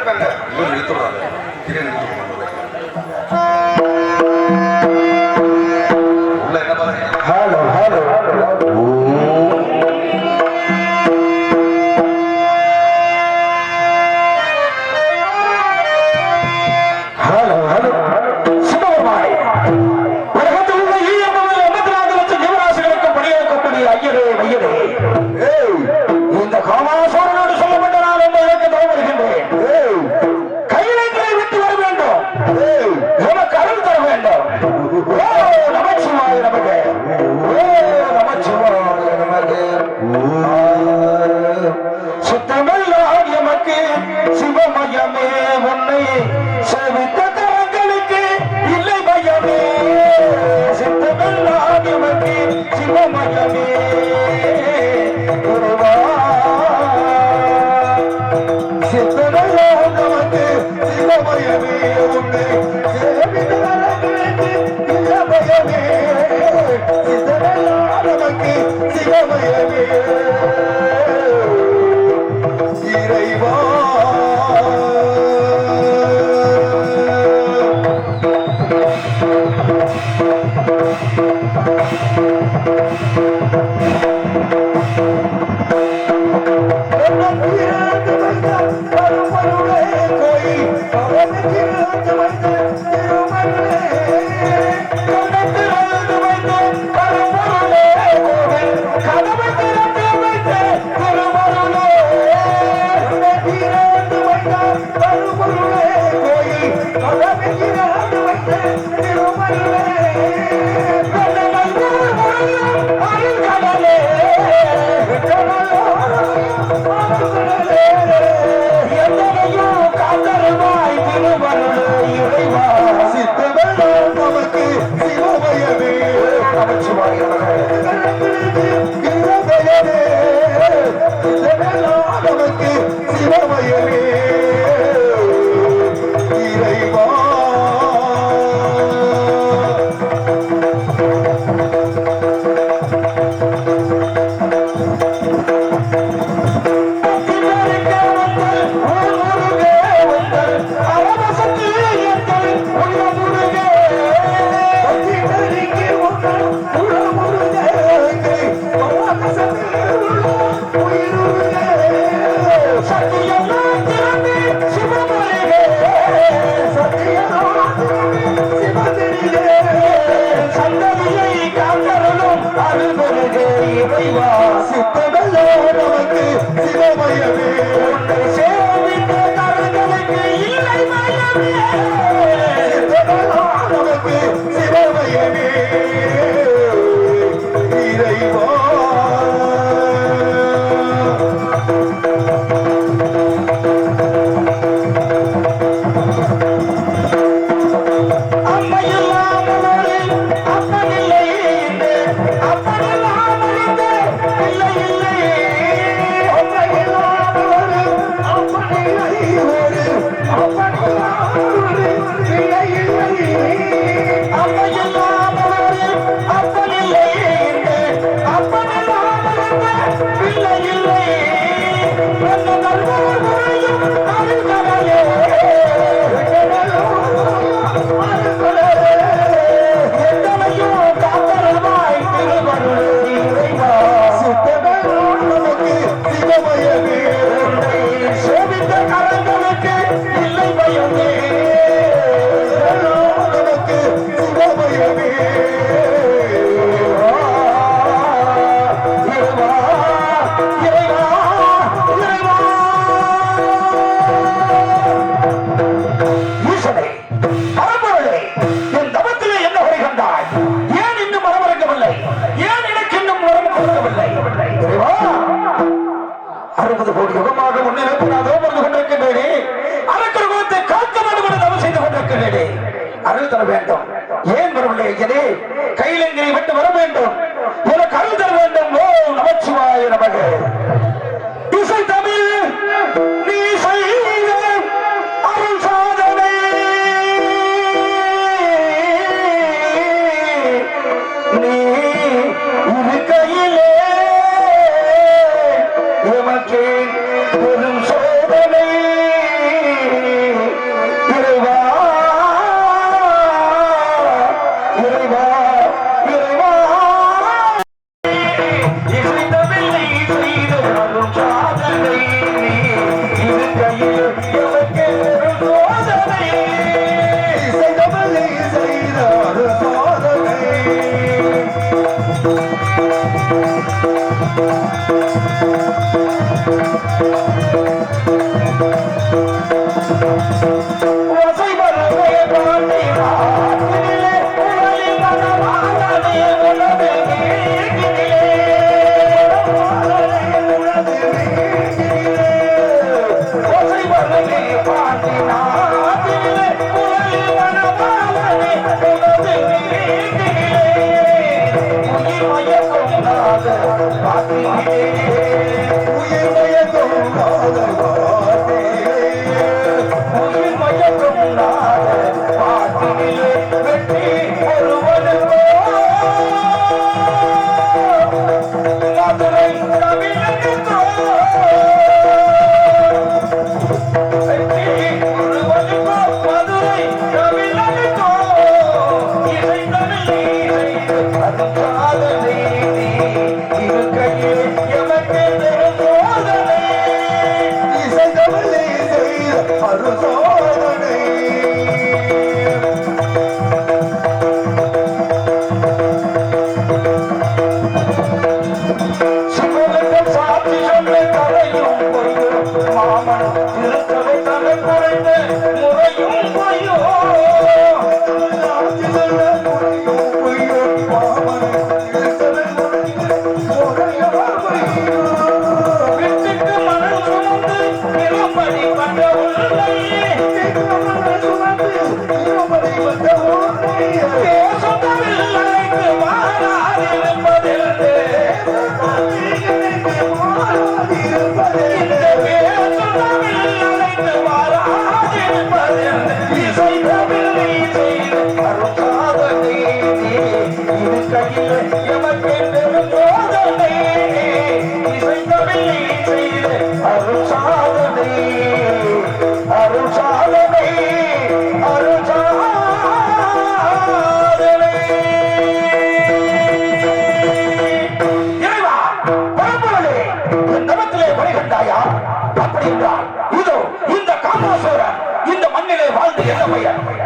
இருக்காங்க நிறுத்துறாங்க உள்ள என்ன பாருங்க. ஹலோ ஹலோ பெரும் சோதனை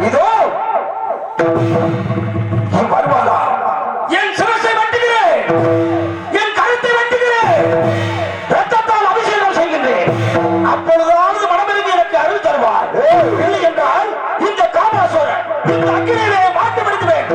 இதோ வருவாளா? என் சிரசை வெட்டுகிறேன், என் கழுத்தை வெட்டுகிறேன், ரத்தத்தால் அபிஷேகம் செய்கின்றேன். அப்பொழுதாவது மனமிருந்து எனக்கு அருள் தருவார். இல்லை என்றால் இந்த காமாசோரன் இந்த அக்கினியிலே மாட்டு விடுத்துவேன்.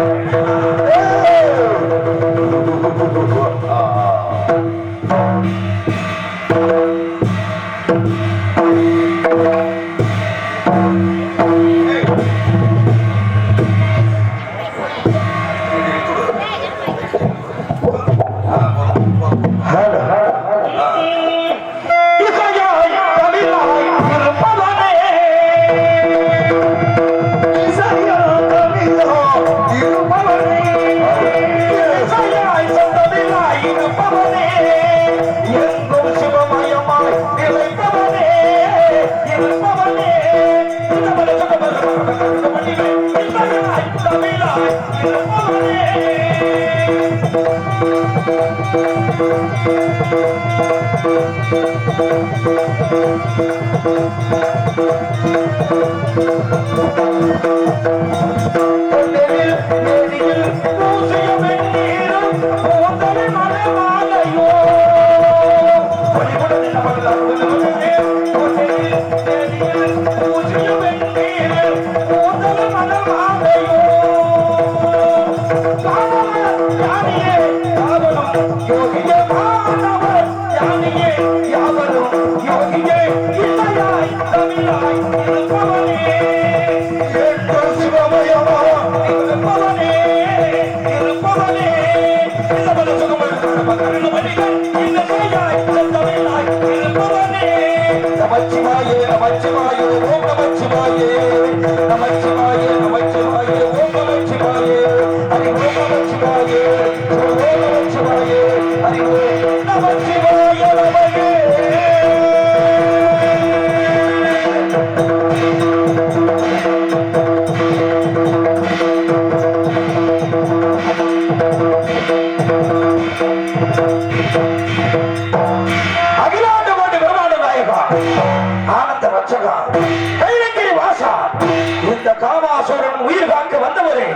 இந்த காமாசோரன் உயிர் காக்க வந்தவரே,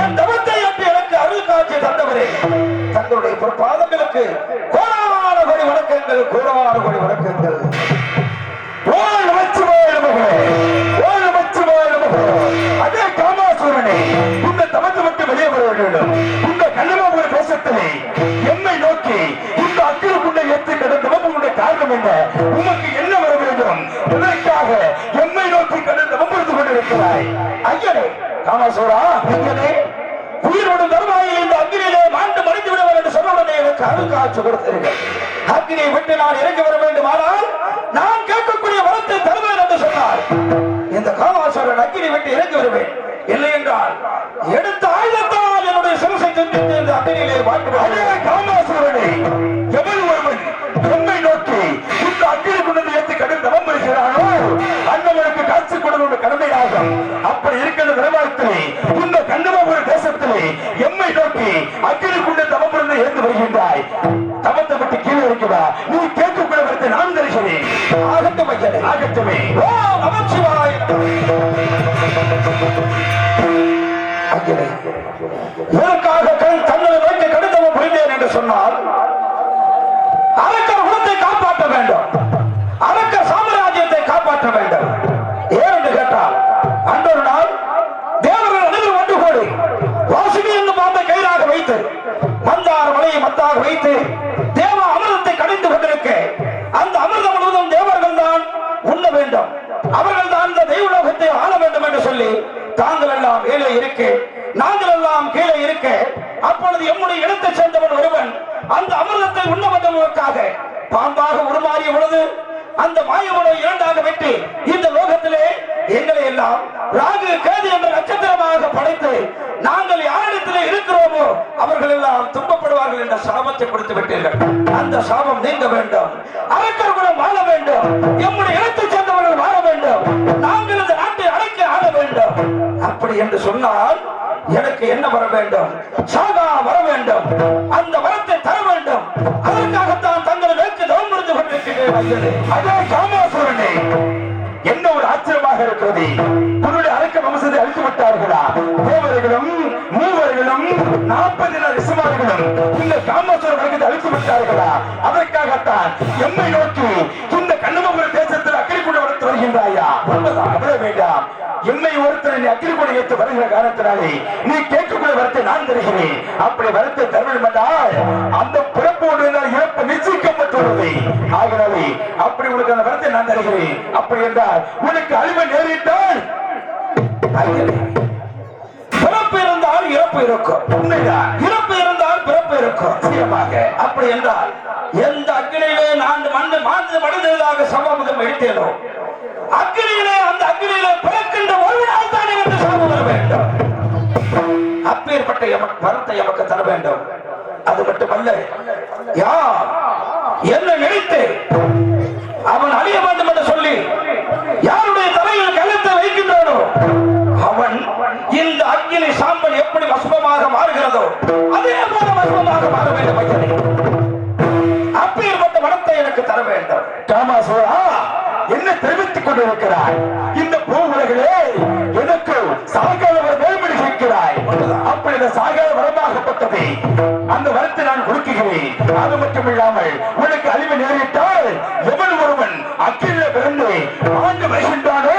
என் தவத்தை என்று எனக்கு அருள் காட்சி தந்தவரே, தங்களுடைய பாதங்களுக்கு கோடான வணக்கங்கள், கோடான கோடி வணக்கங்கள். ஓம் நமச்சிவாய நமக, ஓம் நமச்சிவாய நமக. அதே காமாசூரனே, இந்த தமத்து விட்டு வெளியே வர வேண்டும். இந்த கண்ணமாபுர தேசத்திலே எம்மை நோக்கி இந்த அக்கிரக்குண்டை ஏற்றி கடந்த காரணம் என்ன? உமக்கு என்ன வர வேண்டும்? இதற்காக எம்மை நோக்கி கடந்த வம்புறுத்து கொண்டிருக்கிறாய். ஐயனே காமாசூரா, ஐயனே, உயிரோடு தருவாயை இந்த அக்னியிலே மாண்டு மறைந்து விடுவார் என்று சொன்னவுடனே எனக்கு அருள்காட்சி கொடுத்தீர்கள். அக்னியை விட்டு நான் இறங்கி வர வேண்டும். ஆனால் நான் கேட்கக்கூடிய வரத்தை தருவேன் என்று சொன்னார். இந்த காமாசூரன் அக்னியை விட்டு இறங்கி வருவேன், இல்லை என்றால் எடுத்த ஆயுதத்தால் என்னுடைய சிரசை துண்டித்து இந்த அக்னியிலே வாழ்ந்து. காமாசூரனை எவன் ஒருவன் எம்மை நோக்கி இந்த அக்னி கொண்டு ஏற்றி கடும் தவம் வருகிறானோ அண்ணவனுக்கு காட்சி கொடுக்க கடமையாகும். அப்படி இருக்கிற நிலவரத்திலே இந்த கண்ணமாபுர தேசத்திலே எம்மை நோக்கி அக்னி கொண்டு தவம் புரிந்து ஏற்று வருகின்றாய். தவத்தை விட்டு கீழே இருக்கிறா, நீ கேட்கக்கூடிய வரத்தை நான் தருகிறேன். ஆகட்டும் ஐயனே, ஆகட்டுமே. ஓ நமச்சிவாய. இதற்காக தங்களை நோக்கி கடிதம் புரிந்தேன் என்று சொன்னால் அரக்கர் குலத்தை காப்பாற்ற வேண்டும், அரக்கர் சாம்ராஜ்யத்தை காப்பாற்ற வேண்டும். ஏனென்று கேட்டால் அன்றொரு நாள் தேவர்கள் அனைவரும் ஒன்று கூடி வாசுகி என்னும் பாம்பை கயிறாக வைத்து மந்தார மலையை மத்தாக வைத்து தேவ அமிர்தத்தை கடிந்து கொண்டிருக்க அந்த அமிர்தம் முழுவதும் தேவர்கள் தான் உண்ண வேண்டும், அவர்கள் தான் இந்த தெய்வலோகத்தை ஆள வேண்டும் என்று சொல்லி தாங்கள் எல்லாம் மேலே இருக்க நாங்கள் எல்லாம் கீழே இருக்க அப்பொழுது எம்முடைய இடத்தை சேர்ந்தவன் ஒருவன் அந்த அமிர்தத்தை உண்ண வந்தவனுக்காக பாம்பாக உருமாறிய பொழுது அந்த மாயவனை இரண்டாக வெட்டி இந்த லோகத்திலே எங்களை எல்லாம் ராகு கேது என்ற நட்சத்திரமாக படைத்து நாங்கள் யாரிடத்திலே இருக்கிறோமோ அவர்கள் எல்லாம் துன்பப்படுவார்கள் என்ற சாபத்தை கொடுத்து விட்டீர்கள். அந்த சாபம் நீங்க வேண்டும், அரக்கர் குலம் வாழ வேண்டும், எம்முடைய இடத்தை சேர்ந்தவர்கள் வாழ வேண்டும், நாங்கள் இந்த நாட்டை அடக்கி ஆள வேண்டும். அப்படி என்று சொன்னால் எனக்கு என்ன வர வேண்டும்? சாகா வர வேண்டும், அந்த வரத்தை தர வேண்டும். அதற்காகத்தான் தங்களை நோக்கி தவம் இருந்து கொண்டிருக்கிறேன். அதே காமாசூரனே, என்ன ஒரு ஆச்சரியமாக இருக்கிறது. உன்னுடைய அரக்க வம்சத்தை அழித்து விட்டார்களா? தேவர்களும் மூவர்களும் 40 ரிஷிமார்களும் இந்த காமாசூர வர்க்கத்தை அழித்து விட்டார்களா? அதற்காகத்தான் எம்மை நோக்கி இந்த கண்ணமாபுர தேசத்தில் அக்கறை கூட வளர்த்து வருகின்றாயா? விட வேண்டாம். எம்மை ஒருத்தனை நீ அக்கிரி கூட ஏற்று வருகிற காரணத்தினாலே நீ கேட்கக்கூடிய வரத்தை நான் தருகிறேன். அப்படி வரத்தை தருவேன் என்றால் அந்த பிறப்போடு இறப்பு நிச்சயிக்கப்பட்டுள்ளது. ஆகவே அப்படி உனக்கு அந்த வரத்தை நான் தருகிறேன். அப்படி என்றால் உனக்கு அழிவு நேரிட்டால் பிறப்பு இருந்தால் இறப்பு இருக்கும். உண்மைதான், இறப்பு இருந்தால் பிறப்பு இருக்கும். நிச்சயமாக. அப்படி என்றால் எந்த அக்கினியிலே நான் மாண்டு மனிதர்களாக சமூகம் எடுத்தேனோ அக்கினியிலே அந்த அக்கினியிலே பிறக்கின்ற ஒரு நாள் தான் எனக்கு சாபம் வர வேண்டும். அப்பேற்பட்ட வரத்தை எமக்கு தர வேண்டும். அது மட்டுமல்ல, யார் என்ன நினைத்து அவன் அழிய வேண்டும் என்று சொல்லி யாருடைய தலையில் கழுத்தை வைக்கின்றானோ அவன் இந்த அக்கினி சாம்பல் எப்படி வசமாக மாறுகிறதோ அதே போல வசமாக மாற வேண்டும். அப்பேற்பட்ட வரத்தை எனக்கு தர வேண்டும். காமாசூரா, என்ன தெரிவித்துக் கொண்டிருக்கிறாய்? இந்த பூ உலகிலே எனக்கு சாகாத வேண்டி கேட்கிறாய். அப்படி சாகாத வரமாகப்பட்டது அந்த வரத்தை நான் கொடுக்கிறேன். அது மட்டும் இல்லாமல் உனக்கு அழிவு நேரிட்டால் எவன் ஒருவன் அக்கில பிறந்து ஆண்டு வருகின்றானோ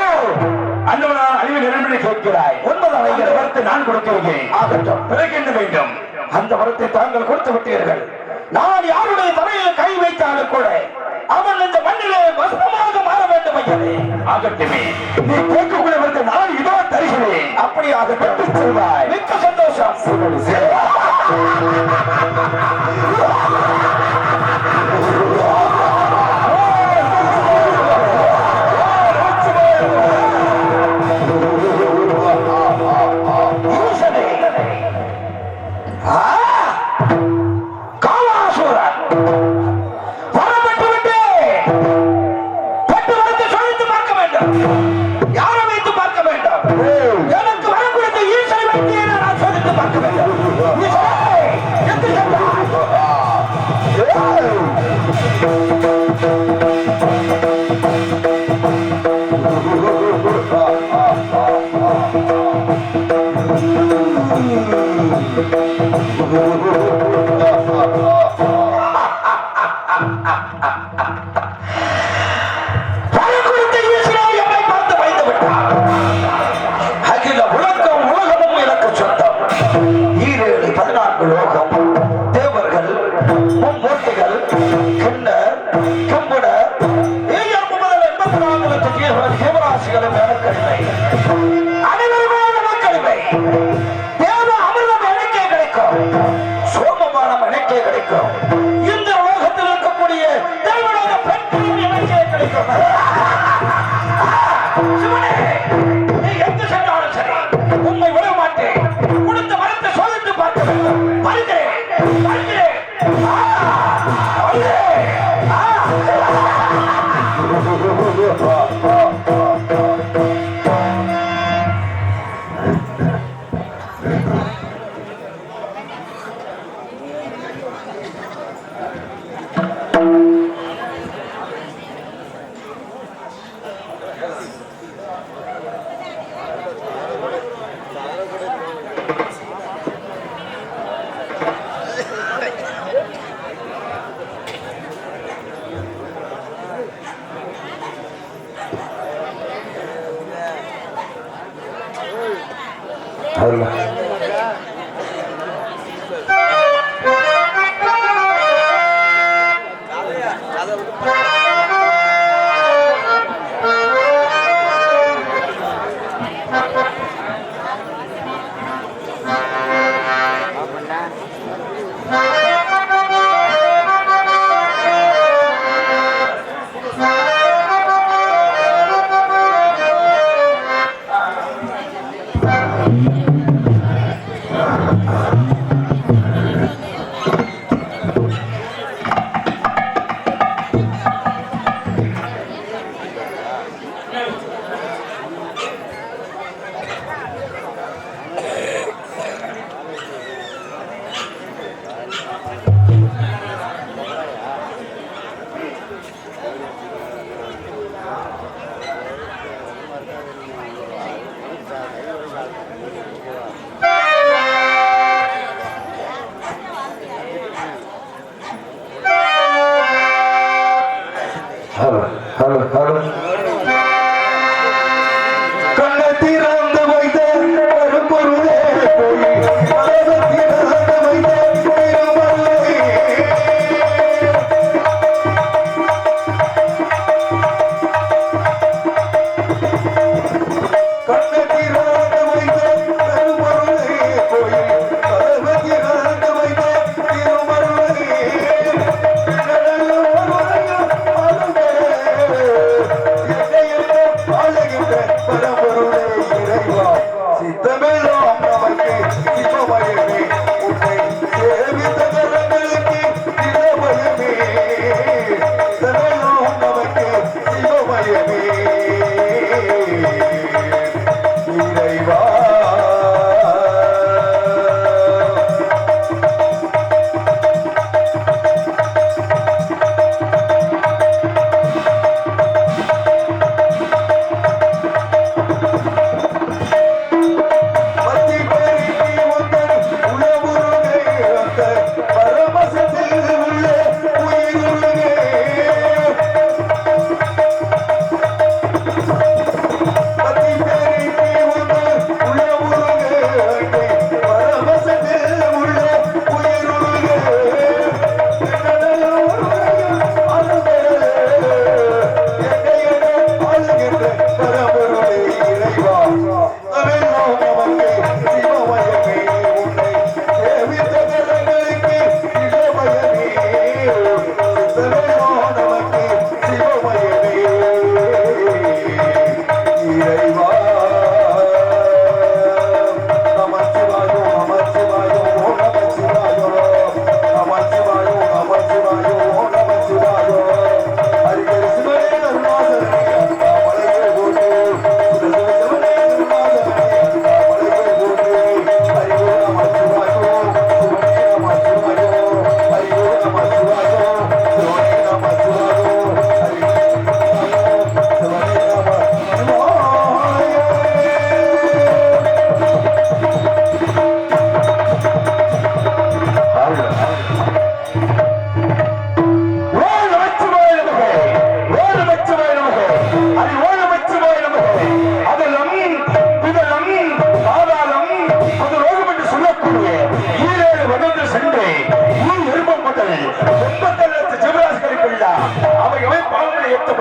அந்தவன் அழிவு நேரம் கேட்கிறாய். உண்மைதான், அந்த வரத்தை நான் கொடுக்கிறேன். ஆகட்டும், பிறகு என்ன வேண்டும்? அந்த வரத்தை தாங்கள் கொடுத்து விட்டீர்கள். நான் யாருடைய தலையில் கை வைத்தாலும் கூட அவன் இந்த மண்ணிலே வசமாக மாற வேண்டும். ஐயனே, ஆகட்டுமே. நீ கேட்கக்கூடிய வரத்தை நான் இதோ தருகிறேன். அப்படியாக பெற்று செல்வாய். மிக்க சந்தோஷம். யாரை வைத்து பார்க்க வேண்டும்? எனக்கு வரம் கொடுத்த ஈசனை வைத்து நான் சோதித்து பார்க்க வேண்டும். கடுமையான கடுமை, அனைவருமே கடுமை. தேவ அமிர்தம் எனக்கே கிடைக்கும், சோமபானம் எனக்கே கிடைக்கும். இந்த உலகத்தில் இருக்கக்கூடிய தேவனோட பெண்களும் எனக்கே கிடைக்கும். சிவனே, நீ எங்கு சென்றாலும் சரி உண்மை விட மாட்டேன். கொடுத்த மரத்தை சோதித்து பார்க்க வேண்டும். வருகிறேன், வருகிறேன்.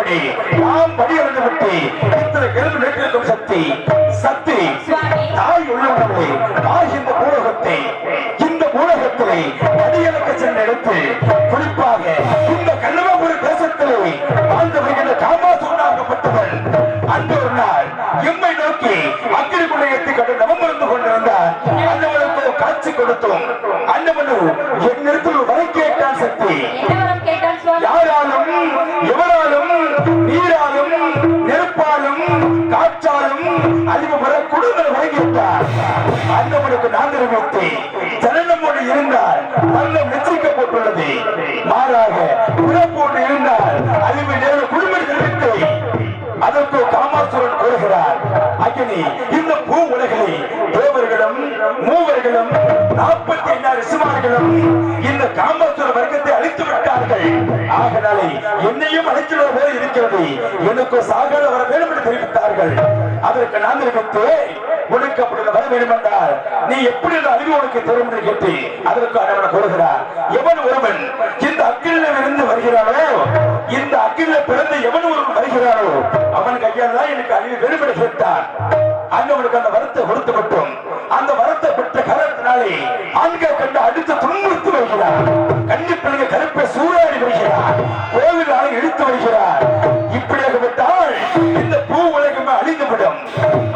சொன்னபடி நாம் படியிருந்து விட்டு இத்தனை கிழமை நேற்றிருக்கும் சக்தி சக்தி தாய் உள்ளவர்களே இந்த ஊடகத்தை இந்த ஊடகத்திலே படியலுக்கு சென்ற இடத்தில் குறிப்பாக இந்த கண்ணமாபுரி தேசத்திலே வாழ்ந்து வருகின்ற காமாசூனாகப்பட்டவன் அந்த ஒரு நாள் எம்மை நோக்கி அக்கிரிக்குள்ளே எத்திக்கொண்டு நவமிருந்து கொண்டிருந்தார். அன்னவனுக்கு காட்சி கொடுத்தோம். அன்னவனு என்னிடத்தில் வரை கேட்டான் சக்தி. யாராலும் எவராலும் நீராலும் நெருப்பாலும் காற்றாலும் அறிவு பெற குடும்பம் வழங்கிவிட்டார். அன்னவனுக்கு நான் தெரிவித்து ஜனனமோடு இருந்தால் மரணம் நிச்சயிக்கப்பட்டுள்ளது. மாறாக உறப்போடு இருந்தால் அறிவு நேர குடும்பம் தெரிவித்து அதற்கு காமாசுரன் கூறுகிறார். அக்னி இந்த பூ உலகிலே தேவர்களும் மூவர்களும் 46 ரிஷிமார்களும் இந்த காமாசுர வர்க்கத்தை அழித்து விட்டார்கள். ஆகனாலே என்னையும் அழைக்கிற போல இருக்கிறது. எனக்கு சாகர வர வேண்டும் என்று தெரிவித்தார்கள். அதற்கு நான் தெரிவித்து உனக்கு அப்படி வர வேண்டும் என்றால் நீ எப்படி அறிவு உனக்கு தெரியும் என்று கேட்டு அதற்கு அவன் கூறுகிறார். எவன் ஒருவன் இந்த அக்கினியில் இருந்து வருகிறானோ இந்த அக்கினியில் பிறந்து எவன் ஒருவன் வருகிறானோ அவன் கையால் தான் எனக்கு அறிவு வேண்டும் என்று கேட்டான். அண்ணவனுக்கு அந்த வரத்தை கொடுத்து விட்டோம். அந்த வரத்தை பெற்ற காரணத்தினாலே ஆண்கள் கண்டு அடுத்து துன்புறுத்தி வருகிறார். கண்டிப்பாக கருப்பை சூறாடி வருகிறார். கோவில் ஆளை இழுத்து வருகிறார். இப்படியாக விட்டால் இந்த பூ உலகமே அழிந்துவிடும்.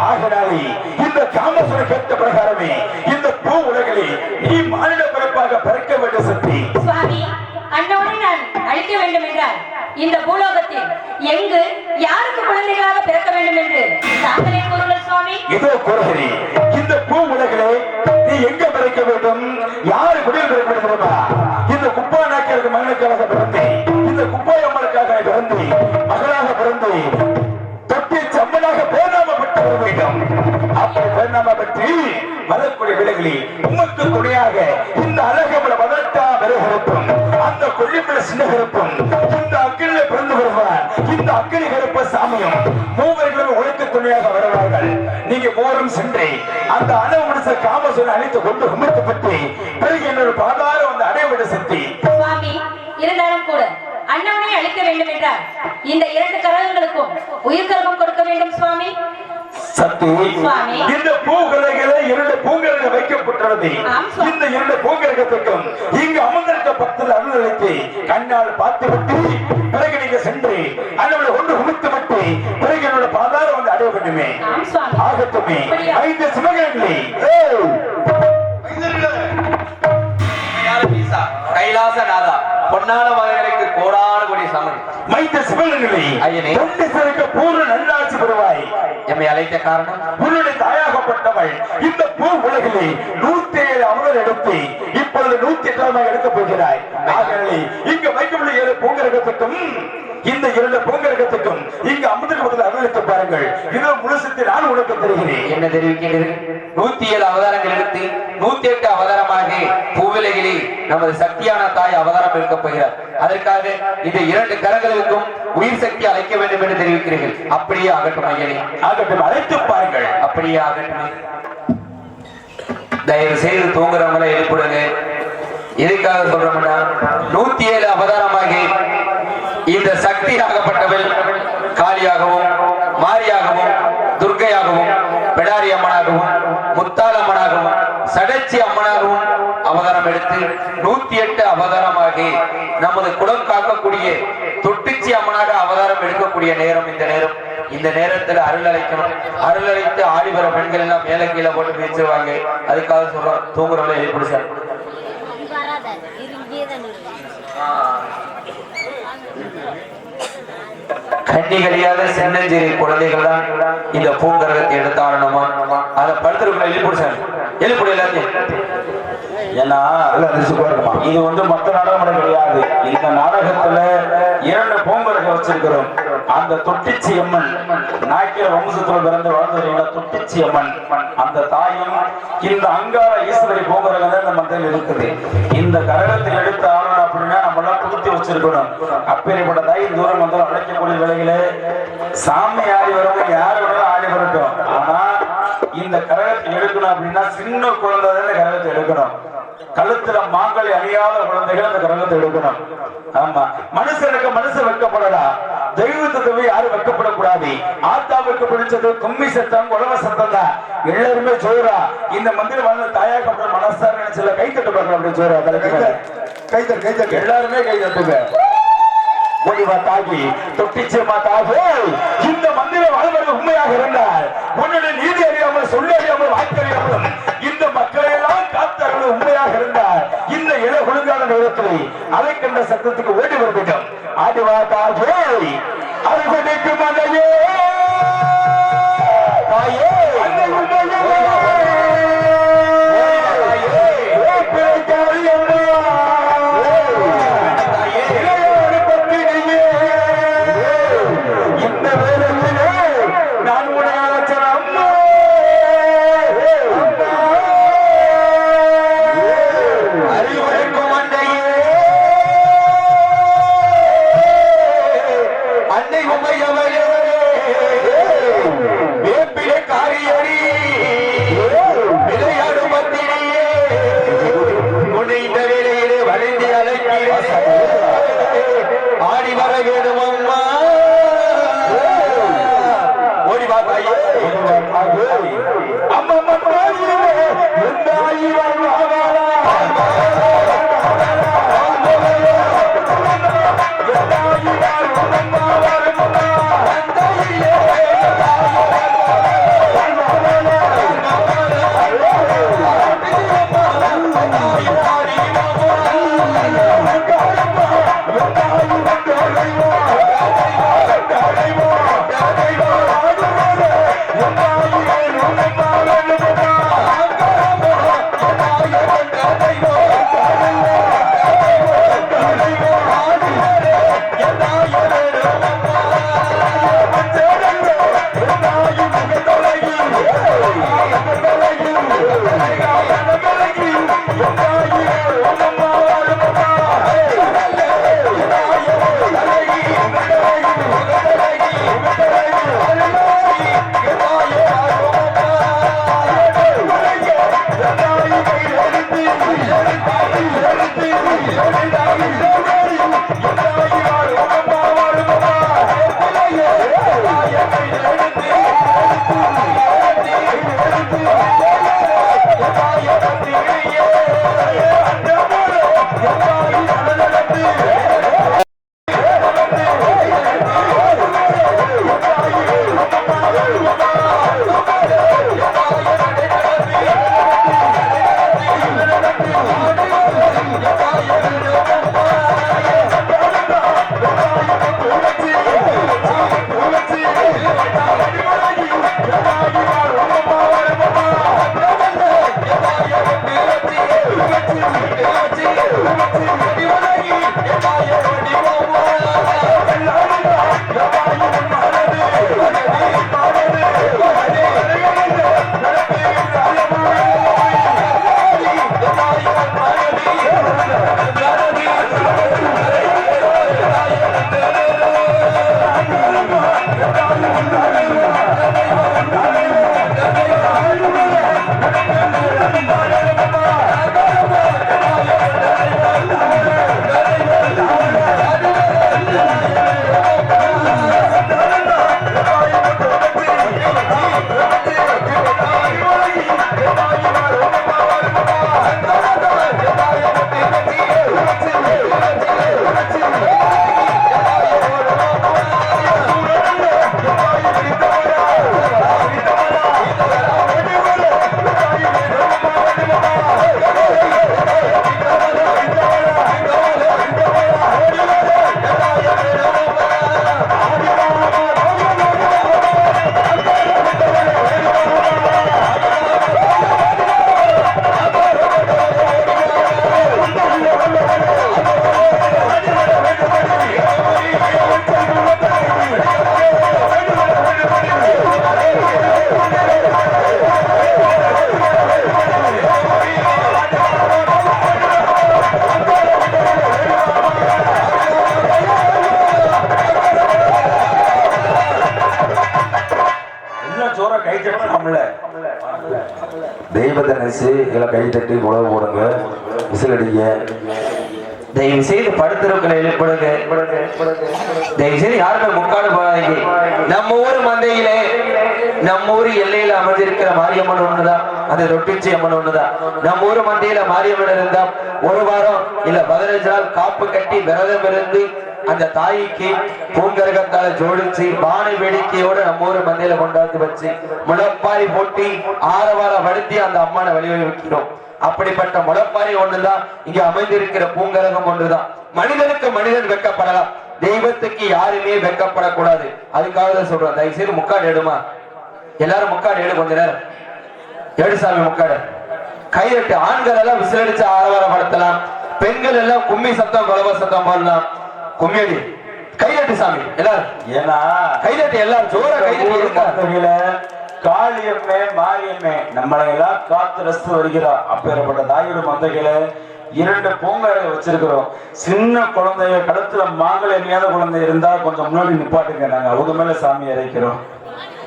ஆகனாலே இந்த காமசுர கேட்ட பிரகாரமே இந்த பூ உலகிலே நீ மானிட பிறப்பாக பிறக்க வேண்டும் சக்தி. சுவாமி, அண்ணோடு நான் அழிக்க வேண்டும் என்றால் இந்த பூலோகத்தில் எங்கு யாருக்கு குழந்தைகளாக பிறக்க வேண்டும் என்று தாங்களே கூறுங்கள் சுவாமி. இதோ கூறுகிறேன். இந்த பூ உலகிலே நீ எங்க பிறக்க வேண்டும், யாரு குடியில் பிறக்க வேண்டும்? இந்த குப்பா நாக்கிற்கு மகனுக்காக பிறந்தேன். இந்த குப்பாய் அம்மனுக்காக பிறந்தேன். மகளாக பிறந்தேன். தொட்டி சம்மனாக பேர்நாமப்பட்டு வர வேண்டும். அப்படி பேர்நாமப்பட்டு வரக்கூடிய விலகில் உமக்கு துணையாக இந்த அழகமல பதினெட்டா விலகிருக்கும் அந்த கொல்லிமல சின்னகிருக்கும் இந்த அக்கினில பிறந்து வருவார். இந்த அக்கினி கருப்ப சாமியும் மூவர்களும் ஒழுக்க துணையாக வருவார்கள். நீங்க மூவரும் சென்று அந்த அணவு மனச காமசூரனை அழைத்து கொண்டு உமிழ்த்தப்பட்டு பிறகு என்னோட பாதாரம் அந்த அடையவிட சக்தி. சுவாமி, இருந்தாலும் கூட அண்ணவனை அழிக்க வேண்டும் என்றால் இந்த 2 கரகங்களுக்கும் உயிர்கல்பம் கொடுக்க வேண்டும் சுவாமி. சக்தி, இந்த பூகலைகளை 2 பூங்கலைகள் வைக்கப்பட்டுள்ளது. இந்த 2 பூங்கலகத்துக்கும் இங்கு அமர்ந்திருக்க பக்தர்கள் அருளளித்து கண்ணால் பார்த்துவிட்டு பிறகு நீங்க சென்று அண்ணவனை கொண்டு உமிழ்த்து விட்டு பிறகு என்னோட பாதாரம் வந்து அடைய வேண்டுமே. ஆகட்டுமே 5 சிவகங்களே. கைலாசநாதா, பொன்னான மகனுக்கு கோடான கோடி சமன் மைத்த சிவகங்களே, ஐயனே, தொண்டு சிறக்க பூர்ண நல்லாட்சி பெறுவாய். எம்மை அழைத்த காரணம் உன்னுடைய தாயாகப்பட்டவள் இந்த பூ உலகிலே 107 அமரர் எடுத்து இப்பொழுது 108 எடுக்க போகிறாய். ஆகவே இங்கு வைக்கக்கூடிய 7 பூங்கரகத்துக்கும் இந்த 2 பூங்கரகத்துக்கும் இங்கு அமுதகத்தில் அருளித்து பாருங்கள். இதோ முழுசத்தை நான் உனக்கு தருகிறேன். என்ன தெரிவிக்கின்றது? 107 அவதாரங்கள் எடுத்து 108 அவதாரமாக பூவிலைகளே நமது சக்தியான தாய் அவதாரம் எடுக்க போகிறார். அதற்காக இந்த 2 கரங்களுக்கும் உயிர் சக்தி அழைக்க வேண்டும் என்று தெரிவிக்கிறீர்கள். அப்படியே ஆகட்டும் ஐயனே, ஆகட்டும், அழைத்து பாருங்கள். அப்படியே ஆகட்டும். தயவு செய்து தூங்குறவங்களை எழுப்பிடுங்க. எதுக்காக சொல்றோம்னா 107 அவதாரமாக இந்த சக்தி ஆகப்பட்டவள் காளியாகவும் மாரியாகவும் துர்க்கையாகவும் பிடாரி அம்மனாகவும் முத்தாள் அம்மனாகவும் சடச்சி அம்மனாகவும் அவதாரம் எடுத்து 108 அவதாரமாக நமது குலம் காக்கக்கூடிய தொட்டிச்சி அம்மனாக அவதாரம் எடுக்கக்கூடிய நேரம் இந்த நேரம். இந்த நேரத்தில் அருள் அழைக்கணும். அருள் அழைத்து ஆடி வர பெண்கள் எல்லாம் மேல கீழே போட்டு பேசுவாங்க. அதுக்காக சொல்றோம், தூங்குறவங்களை எழுப்பிடு சார். கண்ணிகளியாத சின்னஞ்சிறு குழந்தைகள் தான் இந்த பூங்கரகத்தை எடுத்தாடணுமா? அதை படுத்துருக்குள்ள எழுப்பிடு சார், எழுப்பிடு எல்லாத்தையும். ஏன்னா இது வந்து மற்ற நாடகம் கிடையாது. இந்த நாடகத்துல 2 பூங்கரகம் வச்சிருக்கிறோம். அந்த தொட்டிச்சி அம்மன் நாய்க்கிற வம்சத்துல பிறந்து வளர்ந்து தொட்டிச்சி அம்மன் அந்த தாயும் இந்த அங்கார ஈஸ்வரி பூங்கரகம் தான் இந்த மந்திரம் இருக்குது. இந்த கரகத்தை எடுத்து ஆடணும் அப்படின்னா நம்ம எல்லாம் புகுத்தி வச்சிருக்கணும். அப்பேற்பட்ட தாய் தூரம் வந்து அழைக்கக்கூடிய வேலைகளே சாமி ஆடி வரவங்க யாரு வேணாலும் ஆடி வரட்டும். ஆனா இந்த கரகத்தை எடுக்கணும் அப்படின்னா சின்ன குழந்தை இந்த கரகத்தை எடுக்கணும். கழுத்துல மாங்கலை அணியாத குழந்தைகள் அந்த கரகத்தை எடுக்கணும். ஆமா, மனுஷனுக்கு மனுஷன் வைக்கப்படலாம். தெய்வத்தை யாரும் வைக்கப்படக்கூடாது. ஆத்தாவுக்கு பிடிச்சது கும்மி சத்தம் உழவ சத்தம் தான். எல்லாருமே ஜோரா இந்த மந்திரம் வாழ்ந்த தாயாக மனசார நினைச்சல கை தட்டு பார்க்கலாம். அப்படி ஜோரா கைத்தட்டு எல்லாருமே கை தட்டுங்க. இந்த மந்திரம் வாழ்வது உண்மையாக இருந்தால் உன்னுடைய நீதி அறியாமல் சொல்ல அறியாமல் வாய்ப்பு அறியாமல் இந்த மக்களை எல்லாம் காத்தார்கள் உண்மையாக இருந்தால் இந்த இட ஒழுங்கான நேரத்தில் அதை கண்ட சத்தத்துக்கு ஓடி வரப்பட்டோம். ஆதிவாத்தாகே அருகதைக்கு மனையே தாயே அன்னை உண்மையே தெய்வத்தை நினைச்சு எல்லாம் கை தட்டி உழவு போடுங்க, விசில் அடிங்க. தயவு செய்து படுத்திருக்கிற எழுப்படுங்க. தயவு செய்து யாருமே முக்காடு போகாதீங்க. நம்ம ஊர் மந்தையிலே நம்ம ஊர் எல்லையில அமைஞ்சிருக்கிற மாரியம்மன் ஒண்ணுதான், அது ரொட்டிச்சி அம்மன் ஒண்ணுதான். நம்ம ஊர் மந்தையில மாரியம்மன் இருந்தா ஒரு வாரம் இல்ல 15 நாள் காப்பு கட்டி விரதம் இருந்து அந்த தாய்க்கு பூங்கரகத்தால ஜோடிச்சு பானை வேடிக்கையோட நம்ம ஊர் மந்தையில கொண்டாந்து வச்சு முளைப்பாரி போட்டி ஆரவாரம் படுத்தி அந்த அம்மானை வழிவகை வைக்கிறோம். அப்படிப்பட்ட முளைப்பாரி ஒண்ணுதான் இங்க அமைந்திருக்கிற பூங்கரகம் ஒன்றுதான். மனிதனுக்கு மனிதன் வெக்கப்படலாம், தெய்வத்துக்கு யாருமே வெக்கப்படக்கூடாது. அதுக்காக தான் சொல்றோம். தயவு செய்து முக்காடு எடுமா, எல்லாரும் முக்காடு எடு, கொஞ்ச நேரம் எடு சாமி முக்காடு. கையெட்டு ஆண்கள் எல்லாம் விசிலடிச்சு ஆரவாரம் படுத்தலாம், பெண்கள் எல்லாம் கும்மி சத்தம் குலவ சத்தம் போடலாம். கும்மியடி கையெட்டு சாமி எல்லாரும், ஏன்னா கையெட்டு எல்லாரும் ஜோர கையெட்டு. காளியம்மே மாரியம்மே நம்மளை எல்லாம் காத்து ரசித்து வருகிறோம். அப்பேற்பட்ட தாயோட மந்தைகளை 2 பூங்காரை வச்சிருக்கிறோம். சின்ன குழந்தைய கழுத்துல மாங்கல் எண்ணியாத குழந்தை இருந்தா கொஞ்சம் முன்னாடி நிப்பாட்டுங்க, நாங்க அவங்க மேல சாமி இறைக்கிறோம்.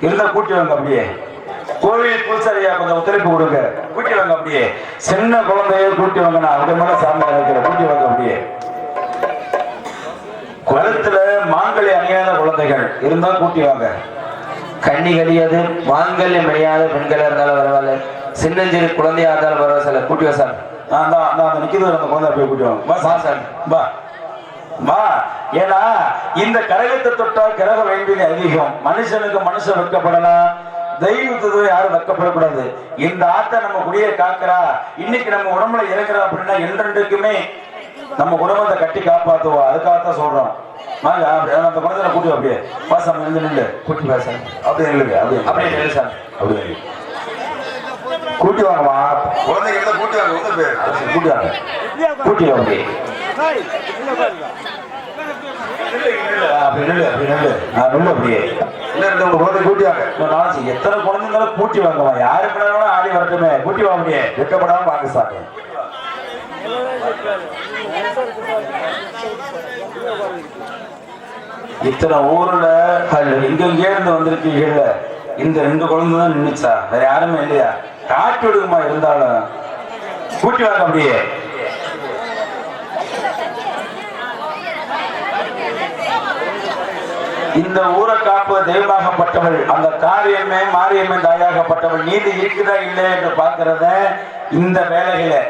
இருந்தா கூட்டி வாங்க, அப்படியே கோவில் பூசாரியா கொஞ்சம் ஒத்துழைப்பு கொடுங்க, கூட்டி வாங்க. அப்படியே சின்ன குழந்தைய கூட்டி வாங்க, நான் அவங்க மேல சாமி இறைக்கிறேன், கூட்டி வாங்க. அப்படியே கழுத்துல மாங்கல் அணியாத குழந்தைகள் இருந்தா கூட்டி வாங்க. கண்ணி கழியாது மாங்கல்யம் அணியாத பெண்களா இருந்தாலும் பரவாயில்ல, சின்னஞ்சிறு குழந்தையா இருந்தாலும் பரவாயில்ல சார், கூட்டி வா சார். அந்த நிக்கிறது அந்த குழந்தை போய் கூட்டி வாங்க. வா. ஏன்னா இந்த கரகத்தை தொட்டா கிரக வேண்டியது அதிகம். மனுஷனுக்கு மனுஷன் வைக்கப்படலாம், தெய்வத்துக்கு யாரும் வைக்கப்படக்கூடாது. இந்த ஆட்டை நம்ம குடியை காக்கிறா, இன்னைக்கு நம்ம உடம்புல இறக்குறா அப்படின்னா என்றென்றைக்குமே நம்ம குடும்பத்தை கட்டி காப்பாத்துவோம். அதுக்காகத்தான் சொல்றோம். அந்த குழந்தை கூட்டி அப்படியே பாசம் நின்று கூட்டி பாச அப்படியே நில்லுங்க, அப்படியே நில்லு சார், அப்படியே கூட்டி வாங்கம்மா. குழந்தைங்க கூட்டி வாங்க, கூட்டி வாங்க, கூட்டி வாங்க. அப்படி நில்லு, அப்படி நில்லு, நான் நில்லு. அப்படியே குழந்தை கூட்டி வாங்க. நாளைக்கு எத்தனை குழந்தைங்களும் கூட்டி வாங்குவான், யாருக்கு ஆடி வரட்டுமே, கூட்டி வாங்க. அப்படியே வெக்கப்படாம வாங்க சாமி. இத்தனை ஊர்ல எங்கெங்கே இருந்து வந்திருக்கீங்கல்ல, இந்த 2 குழந்தை தான் நின்னுச்சா, வேற யாருமே இல்லையா? காட்டு விடுமா இருந்தாலும் கூட்டி வாங்க. அப்படியே இந்த ஊரை காப்பு தெய்வமாகப்பட்டவள், அந்த காரியமே மாரியம்மை தாயாகப்பட்டவள். நீதி இருக்குதா இல்லை என்று பார்க்கிறத இந்த வேலைகளை.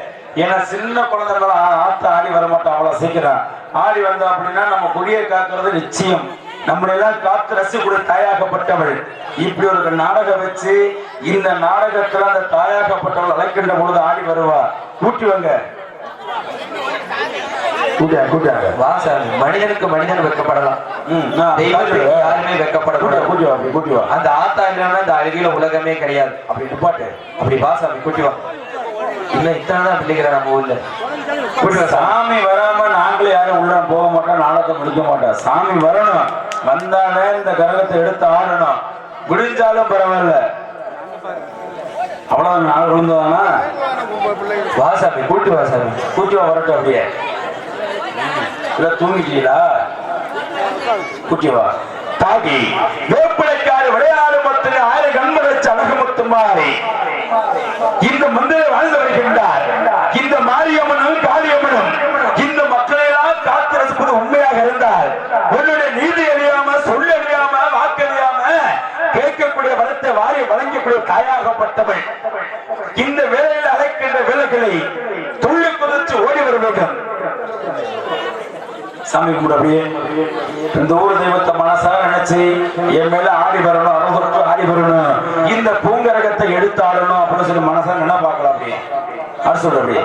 ஏன்னா சின்ன குழந்தைங்களும் ஆத்த ஆடி வரமாட்டோம் அவ்வளவு சீக்கிரம். ஆடி வந்தோம் அப்படின்னா நம்ம குடியை காக்கிறது நிச்சயம். நம்மளெல்லாம் காத்து ரசிக்கூடிய தாயாகப்பட்டவள். இப்படி ஒரு நாடகம் வச்சு இந்த நாடகத்துல அந்த தாயாகப்பட்டவள் அழைக்கின்ற பொழுது ஆடி வருவா. கூட்டி வாங்க, கூட்டியாங்க. வா சார். மனிதனுக்கு மனிதன் வெக்கப்படலாம், யாருமே வெக்கப்படக்கூடாது. கூட்டி வா, கூட்டி வா. அந்த ஆத்தா இல்லைன்னா இந்த அழகில உலகமே கிடையாது. அப்படி நிப்பாட்டு, அப்படி வா சாமி, கூட்டி வா. இன்னும் இத்தனைதான் பிள்ளைகிற நம்ம ஊர்ல. சாமி வராம நாங்களே யாரும் உள்ள போக மாட்டோம், நாடகத்தை முடிக்க மாட்டோம். சாமி வரணும், வந்தாலே இந்த கரகத்தை எடுத்து ஆடணும். விடிஞ்சாலும் பரவாயில்ல, அவ்வளவு நாள் விழுந்ததானா. வா சாமி, கூட்டி வா சாமி, கூட்டி வா, வரட்டும். அப்படியே இல்ல தூங்கிட்டீங்களா? கூட்டி வா. தாகி வேப்பிலைக்காரு விளையாடு மத்திய 1000 கண்கள் வச்சு அழகுமுத்து மாறி இந்த மந்திரை வாழ்ந்து வருகின்றார். இந்த மாரியம்மனும் காளியம்மனும் இந்த மக்களையெல்லாம் காத்து ரசிப்பது உண்மையாக இருந்தால், உன்னுடைய நீதி அறியாம, சொல்ல அறியாம, வாக்கு அறியாம கேட்கக்கூடிய வரத்தை வாரி வழங்கக்கூடிய தாயாகப்பட்டவள். இந்த வேலையில் அழைக்கின்ற வேலைகளை துள்ளி குதிச்சு ஓடி வர வேண்டும். சாமி கும்பிட அப்படியே இந்த ஊர் தெய்வத்தை மனசார நினைச்சு என் மேல ஆடி வரணும், அறுபது ஆடி வரணும், இந்த பூங்கரகத்தை எடுத்து ஆடணும் அப்படின்னு சொல்லி மனசார என்ன பார்க்கலாம். அப்படியே அரசு அப்படியே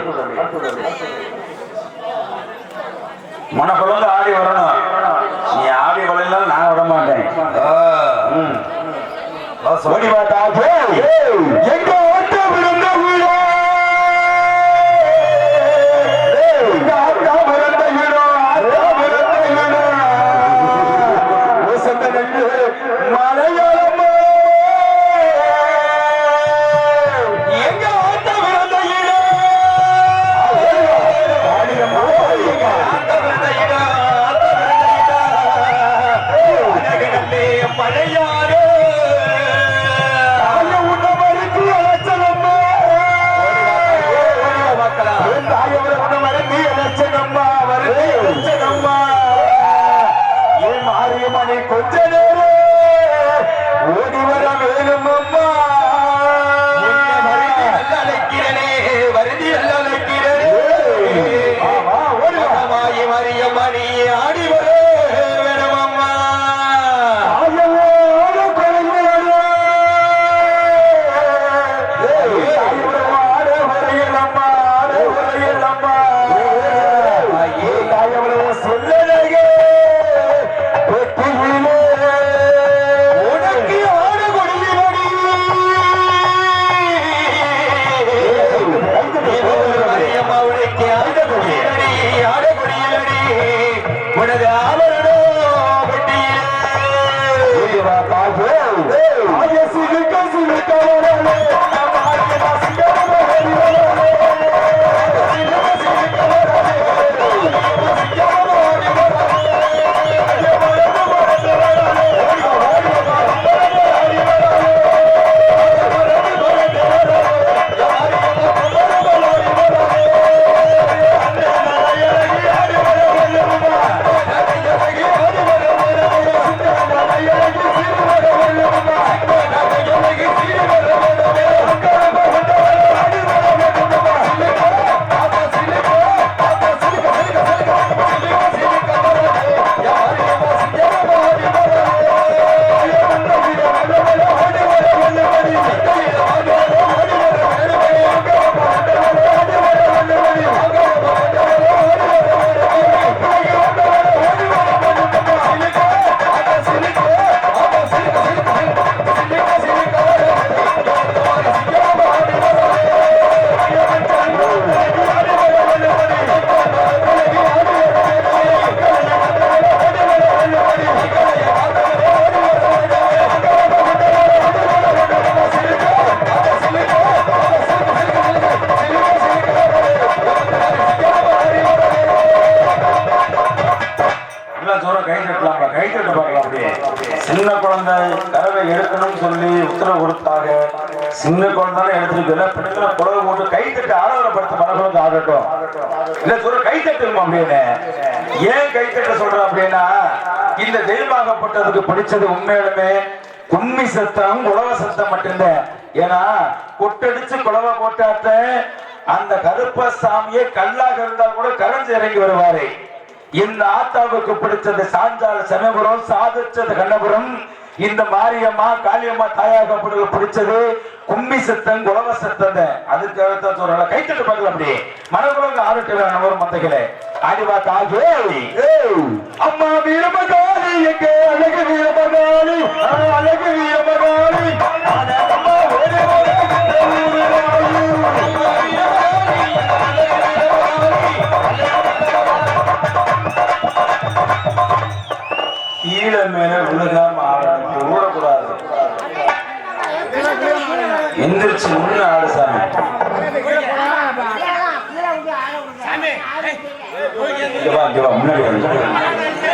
மனக்குழந்தை ஆடி வரணும். நீ ஆடி வரலாம், நான் விட மாட்டேன். ஓடி பார்த்தா எங்க ஓட்ட விழுந்த வீடோ, மழையாரோ உணவருக்கு சின்ன குழந்தை எடுத்துருக்கல பெண்களை புடவை போட்டு கைத்தட்டு ஆடவரப்படுத்த மனக்குழந்தை ஆடட்டும் இல்ல சொல்ற கைத்தட்டுமா அப்படின்னு ஏன் கைத்தட்ட சொல்ற அப்படின்னா இந்த தெய்வமாகப்பட்டதுக்கு பிடிச்சது உண்மையிலுமே கும்மி சத்தம் குலவ சத்தம் மட்டும்தான். ஏன்னா கொட்டடிச்சு குலவ போட்டாத்த அந்த கருப்பசாமியே கல்லாக இருந்தால் கூட கரைஞ்சு இறங்கி வருவாரு. இந்த ஆத்தாவுக்கு பிடிச்சது சாஞ்சால சமயபுரம், சாதிச்சது கண்ணபுரம். இந்த மாரியம்மா காளியம்மா தாயாகப்பட்டது பிடிச்சது கும்மி சத்தம் குலவ சத்தம். அதுக்காகத்தான் சொல்றாங்க கைத்தட்டு பார்க்கல அப்படி மனக்குழந்தை ஆடட்டு வேணும் ஒரு மந்தைகளே ஆடிவா தாகே அம்மா வீரமகாளி எங்கே அழகு வீரமகாளி அழகு வீரமகாளி கீழே மேல விழுகாம ஆடணும் ஓடக்கூடாது. எந்திரிச்சு முன்ன ஆடு சாமி. முன்னாடி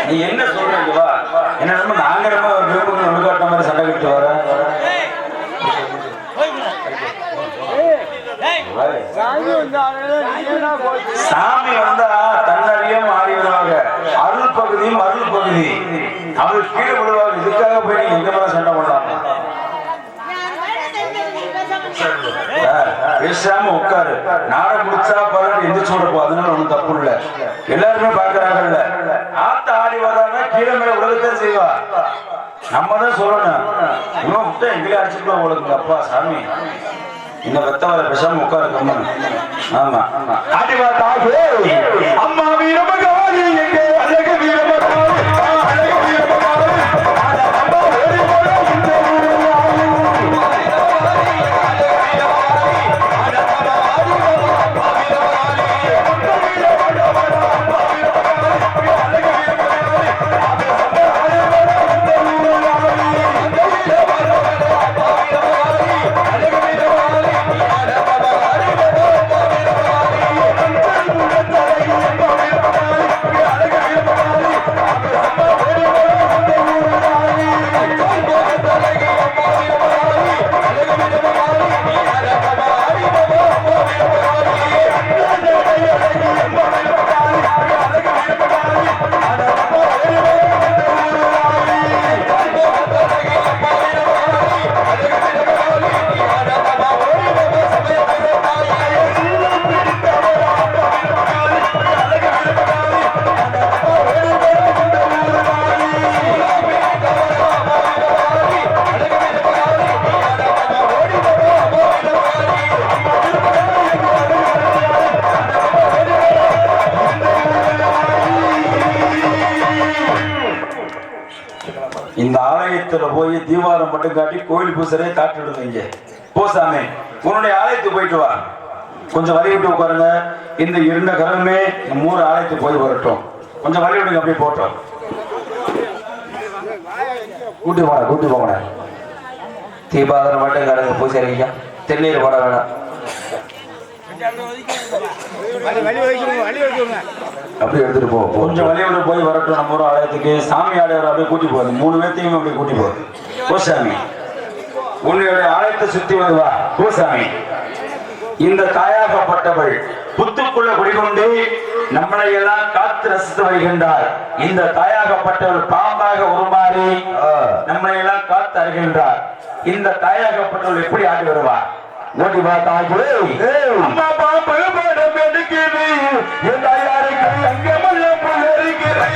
நீ என்ன சொல்ற என்ன நம்ம நாங்க நம்ம விழுகாட்ட மாதிரி சண்டை கட்டு வர சாமி வந்தா தன்னறியும் ஆடி வருவாங்க. அருள் பகுதி மருள் பகுதி அவள் கீழே விழுவாங்க. இதுக்காக போய் நீங்க எங்க மேல சண்டை போடலாம்? பேசாம உட்காரு. நாட முடிச்சா பாரு எந்திரிச்சு விடப்போ அதனால ஒண்ணும் தப்பு இல்ல. எல்லாருமே பாக்குறாங்கல்ல ஆத்த ஆடி வர்றாங்க கீழே மேல உலகத்தான் செய்வா. நம்ம தான் சொல்லணும் இன்னும் விட்டா எங்களே அடிச்சுக்கலாம் உங்களுக்கு அப்பா சாமி இந்த வெத்தவரை பேசாம உட்காரு. ஆமா ஆடிவா தாயே அம்மா வீரமகாளி எங்கே அழகு வீரமகாளி அழகு வீரமகாளி இந்த ஆலயத்துல போய் தீபாவளம் மட்டும் காட்டி கோயில் பூசரே தாட்டிடுங்க. போசாமி உன்னுடைய ஆலயத்துக்கு போயிட்டு வா. கொஞ்சம் வழி விட்டு உட்காருங்க. இந்த இருண்ட கரமே மூணு ஆலயத்துக்கு போய் வரட்டும். கொஞ்சம் வழி விடுங்க அப்படியே போட்டோம். கூட்டி போங்க. தீபாவளம் மட்டும் கடங்க பூசரிங்க. தென்னீர் போட வேணாம். அப்படி எடுத்துட்டு போ. கொஞ்சம் வழியோட போய் வரட்டும். நம்ம ஒரு ஆலயத்துக்கு சாமி ஆலயம் அப்படியே கூட்டி போகுது. 3 பேர்த்தையும் அப்படியே கூட்டி போகுது. கோசாமி உன்னுடைய ஆலயத்தை சுத்தி வருவா. கோசாமி இந்த தாயாகப்பட்டவள் புத்துக்குள்ள குடிகொண்டு நம்மளை எல்லாம் காத்து ரசித்து வருகின்றார். இந்த தாயாகப்பட்டவள் பாம்பாக உருமாறி நம்மளை எல்லாம் காத்து அறிகின்றார். இந்த தாயாகப்பட்டவள் எப்படி ஆடி வருவா? ஓடி வா தாயே அம்மா பாம்பு படம் எடுக்கிறது என் தாயாருக்கு அங்கமல்ல புள்ளரிக்கிறேன்.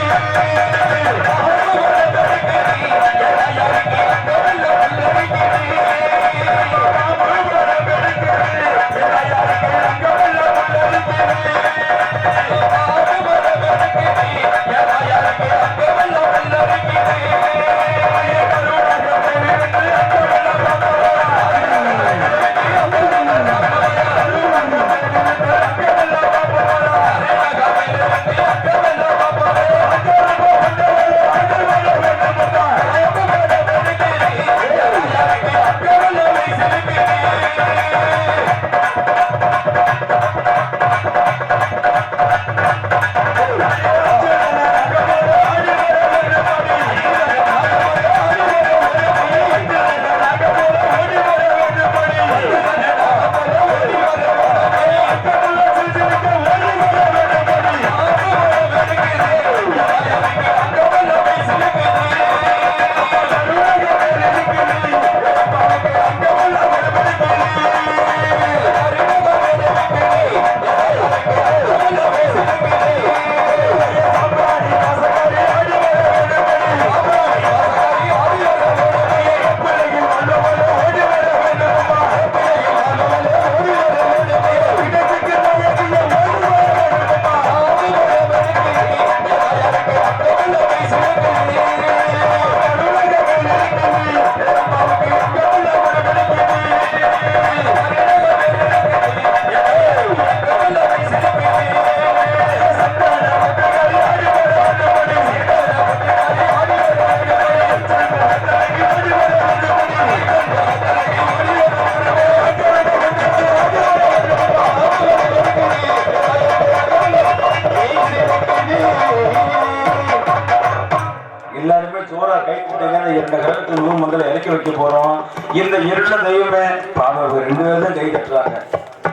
வைக்க போறோம். இந்த இருள தெய்வமே பாவம் 2 பேரும் தான் கை தட்டுறாங்க.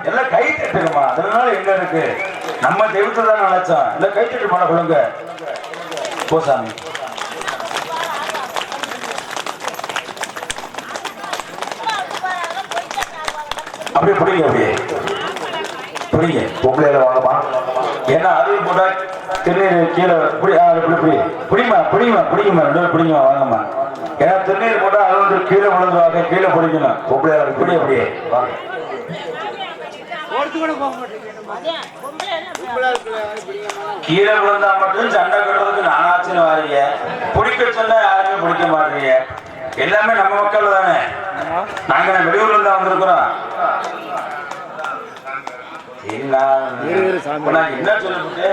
எல்லாம் கை தட்டுங்கம்மா. அதனால என்ன இருக்கு, நம்ம தெய்வத்தை தான் நினைச்சோம். இல்ல கை தட்டு பண்ண சொல்லுங்க போசாமி. அப்படியே பிடிங்க, அப்படியே பிடிங்க. பொம்பளையில வாங்கம்மா. ஏன்னா அருள் போட்டா திருநீர் கீழே பிடிமா பிடிமா பிடிக்குமா 2 பேரும் பிடிக்குமா வாங்கம்மா. ஏன்னா திருநீர் போட்டா அருள் கீழே விழுந்துவாங்க. கீழே பிடிக்கணும். பொம்பளையில பிடி, அப்படியே வாங்க. கீழே விழுந்தா மட்டும் சண்டை கட்டுறதுக்கு நானாச்சுன்னு வாரீங்க. பிடிக்க சொன்னா யாருமே பிடிக்க மாட்டீங்க. எல்லாமே நம்ம மக்கள் தானே. நாங்க வெளியூர்ல தான் வந்திருக்கிறோம். என்ன சொல்லிட்டு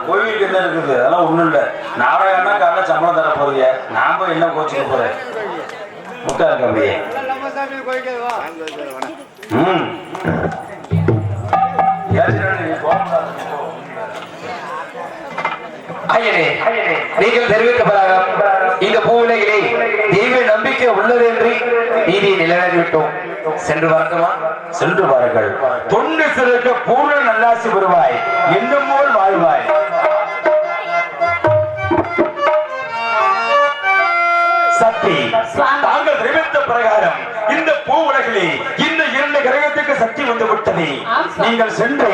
கோயிலுக்கு என்ன இருக்குது, அதெல்லாம் ஒண்ணும் இல்ல. நாடகம்னா காலைல சம்பளம் தர போறீங்க. நான் போய் என்ன கோச்சுக்க போறேன். முக்கா இருக்க அப்படியே. ஐயனே, நீங்கள் தெரிவிக்கப்படாத இந்த பூவுலகிலே தெய்வ நம்பிக்கை உள்ளது என்று நீதியை நிலைநாட்டிவிட்டோம். சென்று பார்க்கமா? சென்று பாருங்கள். தொண்டு சிறுக்க பூர்ண நல்லாசி பெறுவாய், இன்னும் போல் வாழ்வாய். சக்தி, தாங்கள் தெரிவித்த பிரகாரம் இந்த பூ உலகிலே இந்த 2 கிரகத்துக்கு சக்தி வந்து விட்டது. நீங்கள் சென்று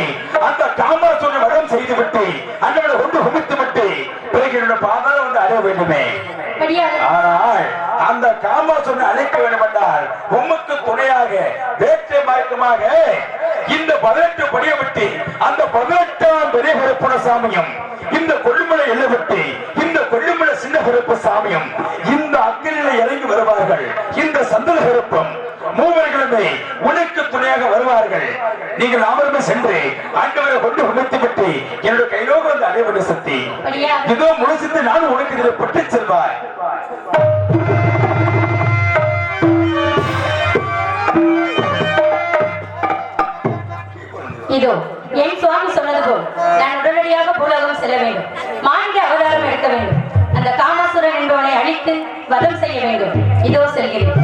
அந்த காமாசுரனை வதம் செய்துவிட்டு அண்ணனை கொண்டு குமித்து விட்டு பிறகு என்னுடைய பாதாளம் வந்து அடைய வேண்டுமே. ஆனால் அந்த காமாசுரனை அழைக்க வேண்டும் என்றால் உமக்கு துணையாக வேற்றை மார்க்கமாக இந்த 18 படியை விட்டு அந்த 18ஆம் பெரிய கருப்பண சாமியும் இந்த கொல்லுமலை எல்லை விட்டு இந்த கொல்லுமலை சின்ன கருப்பு சாமியும் இந்த அக்கினில இறங்கி வருவார்கள். இந்த சந்தன கருப்பம் மூவர்களுமே உனக்கு துணையாக வருவார்கள். நீங்கள் அமர்ந்து சென்று ஆண்டவரை கொண்டு உணர்த்தி விட்டு என்னுடைய கையிலோக வந்து அடைவது சக்தி. இதோ முழுசித்து நான் உனக்கு இதை பட்டு செல்வாய். இதோ என் சுவாமி சொன்னது போல் நான் உடனடியாக பூலோகம் செல்ல வேண்டும். 4 அவதாரம் எடுக்க வேண்டும். அந்த காமாசுரன் என்பவனை அழித்து வதம் செய்ய வேண்டும். இதோ செல்கிறேன்.